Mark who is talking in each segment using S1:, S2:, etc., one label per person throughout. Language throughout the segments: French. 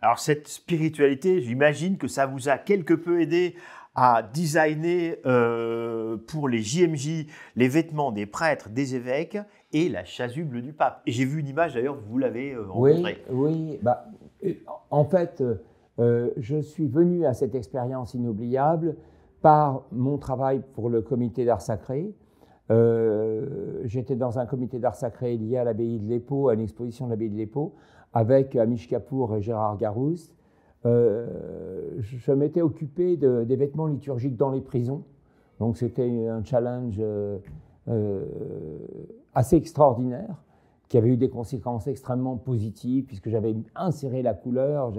S1: Alors cette spiritualité, j'imagine que ça vous a quelque peu aidé à designer pour les JMJ les vêtements des prêtres, des évêques et la chasuble du pape. Et j'ai vu une image d'ailleurs, vous l'avez rencontrée.
S2: Oui. En fait, je suis venu à cette expérience inoubliable par mon travail pour le comité d'art sacré. J'étais dans un comité d'art sacré lié à l'abbaye de l'Épau, à une exposition de l'abbaye de l'Épau, avec Amish Kapoor et Gérard Garouste. Je m'étais occupé des vêtements liturgiques dans les prisons. Donc c'était un challenge assez extraordinaire, qui avait eu des conséquences extrêmement positives, puisque j'avais inséré la couleur,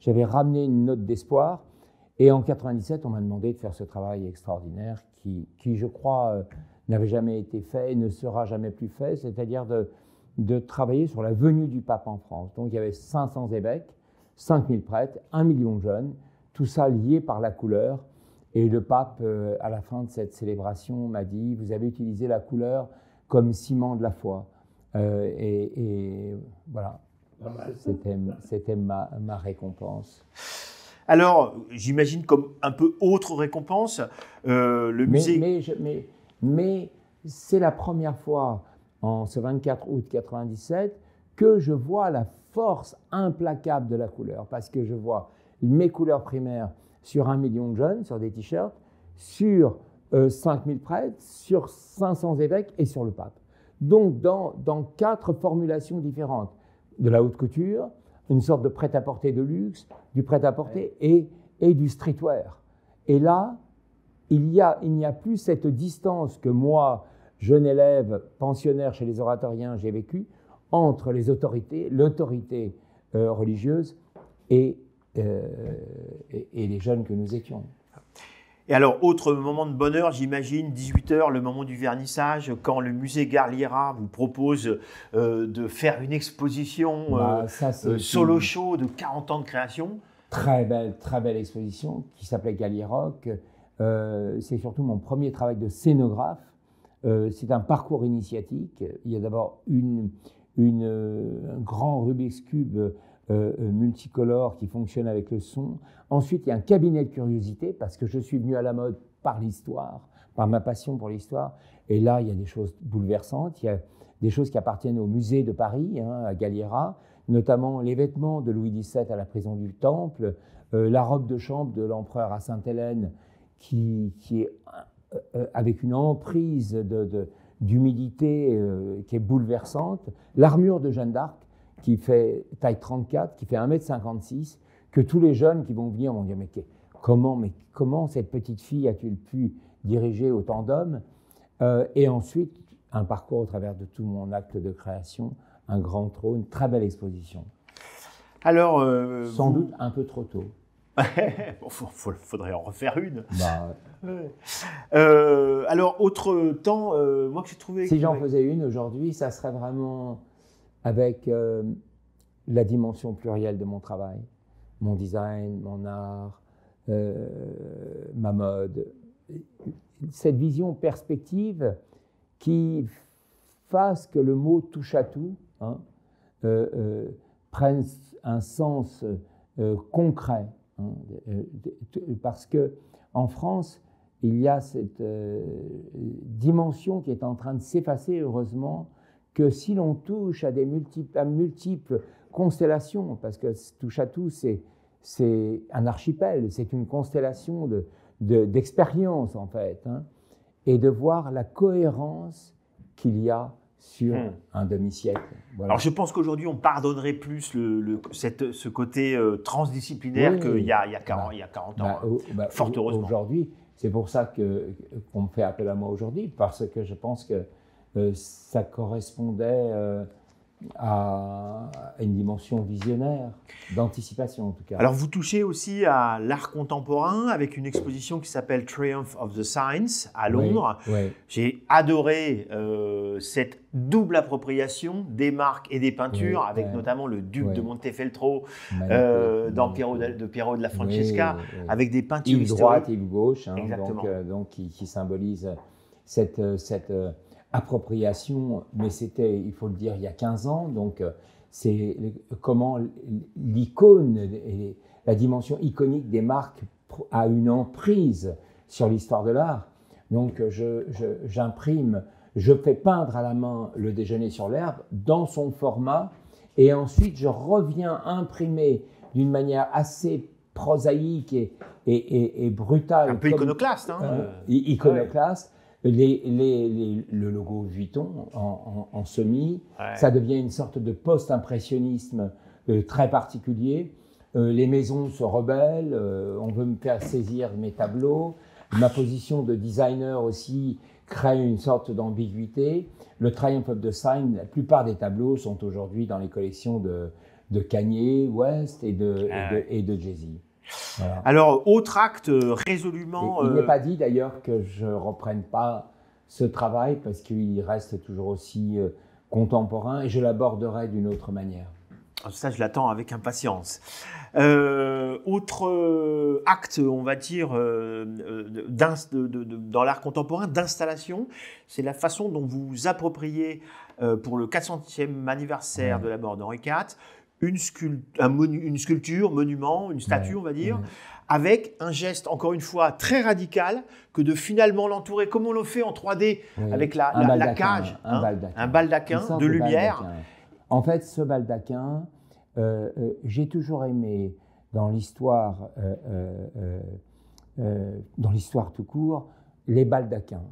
S2: j'avais ramené une note d'espoir. Et en 97, on m'a demandé de faire ce travail extraordinaire qui je crois, n'avait jamais été fait et ne sera jamais plus fait, c'est-à-dire de travailler sur la venue du pape en France. Donc il y avait 500 évêques, 5000 prêtres, 1 million de jeunes, tout ça lié par la couleur. Et le pape, à la fin de cette célébration, m'a dit « Vous avez utilisé la couleur comme ciment de la foi ». Et voilà, c'était ma récompense.
S1: Alors, j'imagine comme un peu autre récompense, le musée…
S2: Mais c'est la première fois, en ce 24 août 97, que je vois la force implacable de la couleur, parce que je vois mes couleurs primaires sur 1 million de jeunes, sur des t-shirts, sur 5000 prêtres, sur 500 évêques et sur le pape. Donc, dans 4 formulations différentes, de la haute couture, une sorte de prêt-à-porter de luxe, du prêt-à-porter et du streetwear. Et là, il n'y a plus cette distance que moi, jeune élève, pensionnaire chez les oratoriens, j'ai vécu entre les autorités, l'autorité religieuse et les jeunes que nous étions.
S1: Et alors, autre moment de bonheur, j'imagine, 18h, le moment du vernissage, quand le musée Galliera vous propose de faire une exposition solo show de 40 ans de création.
S2: Très belle exposition qui s'appelait Galliera-Rock. C'est surtout mon premier travail de scénographe. C'est un parcours initiatique. Il y a d'abord un grand Rubik's Cube multicolore qui fonctionne avec le son. Ensuite, il y a un cabinet de curiosité parce que je suis venu à la mode par l'histoire, par ma passion pour l'histoire. Et là, il y a des choses bouleversantes. Il y a des choses qui appartiennent au musée de Paris, à Galliera, notamment les vêtements de Louis XVII à la prison du Temple, la robe de chambre de l'empereur à Sainte-Hélène qui est avec une emprise d'humidité qui est bouleversante, l'armure de Jeanne d'Arc qui fait taille 34, qui fait 1,56 m, que tous les jeunes qui vont venir vont dire mais comment cette petite fille a-t-elle pu diriger autant d'hommes et ensuite, un parcours au travers de tout mon acte de création, un grand trône, très belle exposition.
S1: Alors,
S2: sans doute un peu trop tôt.
S1: Bon, faudrait en refaire une. Alors, autre temps, moi que j'ai trouvé…
S2: Si j'en faisais une aujourd'hui, ça serait vraiment avec la dimension plurielle de mon travail, mon design, mon art, ma mode. Cette vision perspective qui fasse que le mot touche à tout prenne un sens concret. Parce qu'en France, il y a cette dimension qui est en train de s'effacer, heureusement, que si l'on touche à multiples constellations, parce que touche à tout, c'est un archipel, c'est une constellation d'expériences, en fait, et de voir la cohérence qu'il y a sur un demi-siècle. Voilà.
S1: Alors je pense qu'aujourd'hui on pardonnerait plus ce côté transdisciplinaire qu'il y a 40 ans, fort heureusement.
S2: Aujourd'hui, c'est pour ça qu'on me fait appel à moi aujourd'hui, parce que je pense que ça correspondait à une dimension visionnaire, d'anticipation en tout cas.
S1: Alors vous touchez aussi à l'art contemporain avec une exposition qui s'appelle Triumph of the Signs à Londres.
S2: Oui.
S1: J'ai adoré cette double appropriation des marques et des peintures, avec notamment le duc de Montefeltro dans Piero della Francesca, avec des peintures
S2: Yves droite et Yves gauche, donc qui symbolise cette appropriation, mais c'était, il faut le dire, il y a 15 ans, donc c'est comment l'icône et la dimension iconique des marques a une emprise sur l'histoire de l'art. Donc j'imprime, je fais peindre à la main le déjeuner sur l'herbe dans son format, et ensuite je reviens imprimer d'une manière assez prosaïque et brutale.
S1: Un peu iconoclaste.
S2: Iconoclaste. Le logo Vuitton en semi, ça devient une sorte de post-impressionnisme très particulier. Les maisons se rebellent, on veut me faire saisir mes tableaux. Ma position de designer aussi crée une sorte d'ambiguïté. Le Triumph of Design, la plupart des tableaux sont aujourd'hui dans les collections de Kanye West et de Jay-Z. Voilà.
S1: Alors, autre acte résolument...
S2: Il n'est pas dit d'ailleurs que je ne reprenne pas ce travail parce qu'il reste toujours aussi contemporain et je l'aborderai d'une autre manière.
S1: Ça, je l'attends avec impatience. Autre acte, on va dire, dans l'art contemporain, d'installation, c'est la façon dont vous vous appropriez pour le 400e anniversaire de la mort d'Henri IV, une sculpture, monument, une statue, on va dire, avec un geste, encore une fois, très radical, que de finalement l'entourer, comme on le fait en 3D, avec la cage, un baldaquin de lumière.
S2: En fait, ce baldaquin, j'ai toujours aimé dans l'histoire tout court, les baldaquins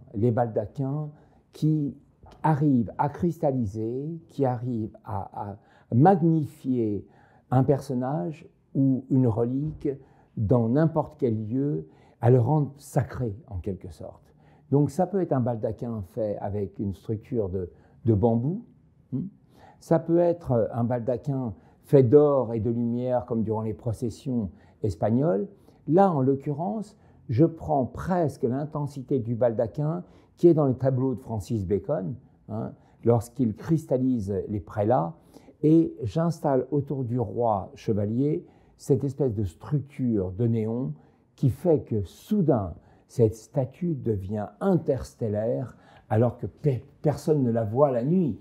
S2: qui arrivent à cristalliser, qui arrivent à magnifier un personnage ou une relique dans n'importe quel lieu, à le rendre sacré en quelque sorte. Donc ça peut être un baldaquin fait avec une structure de bambou, ça peut être un baldaquin fait d'or et de lumière comme durant les processions espagnoles. Là, en l'occurrence, je prends presque l'intensité du baldaquin qui est dans les tableaux de Francis Bacon, lorsqu'il cristallise les prélats, et j'installe autour du roi chevalier cette espèce de structure de néon qui fait que soudain, cette statue devient interstellaire alors que personne ne la voit la nuit.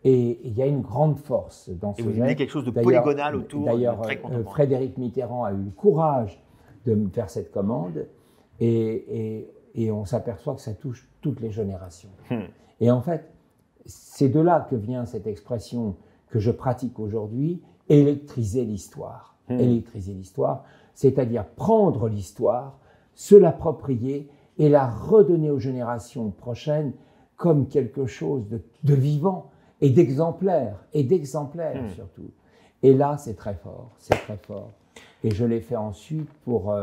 S2: Et il y a une grande force dans ce geste.
S1: Et vous avez quelque chose de polygonal autour.
S2: D'ailleurs, Frédéric Mitterrand a eu le courage de me faire cette commande et on s'aperçoit que ça touche toutes les générations. Et en fait, c'est de là que vient cette expression que je pratique aujourd'hui, électriser l'histoire. Électriser l'histoire, c'est-à-dire prendre l'histoire, se l'approprier et la redonner aux générations prochaines comme quelque chose de vivant et d'exemplaire surtout. Et là, c'est très fort, c'est très fort. Et je l'ai fait ensuite pour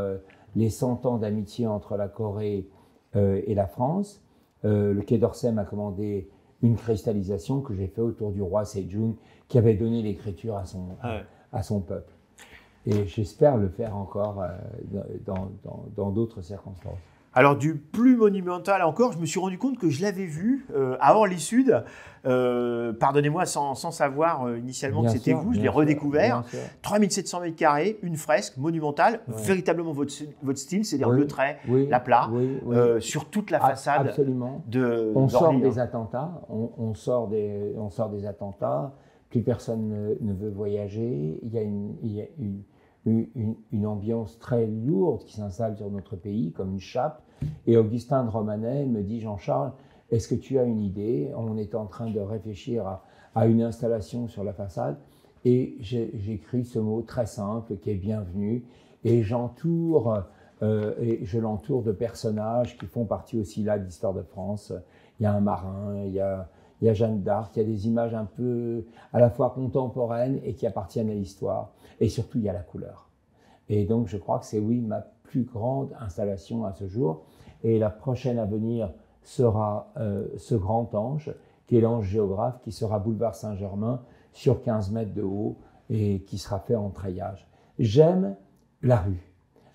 S2: les 100 ans d'amitié entre la Corée et la France. Le Quai d'Orsay m'a commandé une cristallisation que j'ai fait autour du roi Sejong qui avait donné l'écriture à son peuple. Et j'espère le faire encore dans d'autres circonstances.
S1: Alors, du plus monumental encore, je me suis rendu compte que je l'avais vu à Orly-Sud. Pardonnez-moi sans savoir initialement que c'était vous, je l'ai redécouvert. 3700 mètres carrés, une fresque monumentale, véritablement votre style, c'est-à-dire le trait, l'aplat, sur toute la façade.
S2: Absolument.
S1: On
S2: sort des attentats, on sort des attentats, plus personne ne veut voyager, il y a une ambiance très lourde qui s'installe sur notre pays, comme une chape. Et Augustin de Romanet me dit « Jean-Charles, est-ce que tu as une idée ?» On est en train de réfléchir à une installation sur la façade. Et j'écris ce mot très simple qui est « bienvenue ». Et je l'entoure de personnages qui font partie aussi là de l'histoire de France. Il y a un marin, il y a Jeanne d'Arc, il y a des images un peu à la fois contemporaines et qui appartiennent à l'histoire. Et surtout, il y a la couleur. Et donc, je crois que c'est, ma plus grande installation à ce jour. Et la prochaine à venir sera ce grand ange, qui est l'ange géographe, qui sera boulevard Saint-Germain, sur 15 mètres de haut, et qui sera fait en treillage. J'aime la rue.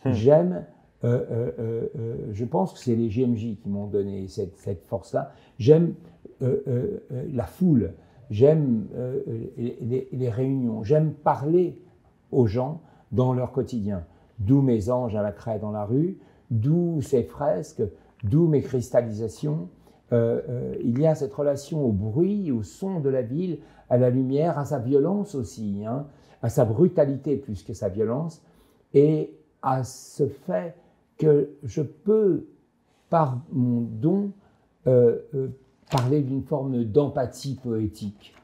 S2: J'aime... je pense que c'est les JMJ qui m'ont donné cette force-là. J'aime la foule, j'aime les réunions, j'aime parler aux gens dans leur quotidien. D'où mes anges à la craie dans la rue, d'où ces fresques, d'où mes cristallisations. Il y a cette relation au bruit, au son de la ville, à la lumière, à sa violence aussi, hein, à sa brutalité plus que sa violence, et à ce fait que je peux, par mon don, parler d'une forme d'empathie poétique.